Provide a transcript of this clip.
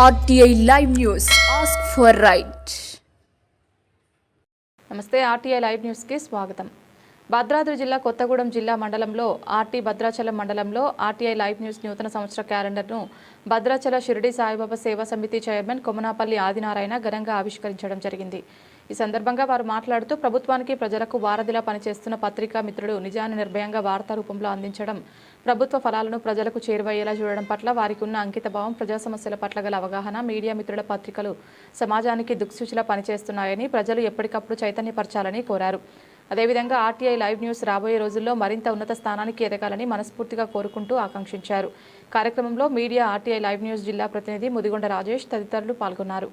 RTI Live News. Ask for right. నమస్తే RTI Live News కి స్వాగతం. భద్రాద్రి జిల్లా కొత్తగూడెం జిల్లా మండలంలో భద్రాచలం మండలంలో RTI Live News నూతన సంవత్సర క్యాలెండర్ను భద్రాచల షిరిడి సాయిబాబా సేవా సమితి చైర్మన్ కొమనాపల్లి ఆదినారాయణ ఘనంగా ఆవిష్కరించడం జరిగింది. ఈ సందర్భంగా వారు మాట్లాడుతూ ప్రభుత్వానికి ప్రజలకు వారధిలా పనిచేస్తున్న పత్రికా మిత్రుడు నిజాన్ని నిర్భయంగా వార్తా రూపంలో అందించడం, ప్రభుత్వ ఫలాలను ప్రజలకు చేరువయ్యేలా చూడడం పట్ల వారికి ఉన్న అంకితభావం, ప్రజా సమస్యల పట్ల గల అవగాహన, మీడియా మిత్రుల పత్రికలు సమాజానికి దిక్సూచిలా పనిచేస్తున్నాయని ప్రజలు ఎప్పటికప్పుడు చైతన్యపరచాలని కోరారు. అదేవిధంగా RTI Live News రాబోయే రోజుల్లో మరింత ఉన్నత స్థానానికి ఎదగాలని మనస్ఫూర్తిగా కోరుకుంటూ ఆకాంక్షించారు. కార్యక్రమంలో మీడియా RTI Live News జిల్లా ప్రతినిధి ముదిగొండ రాజేష్ తదితరులు పాల్గొన్నారు.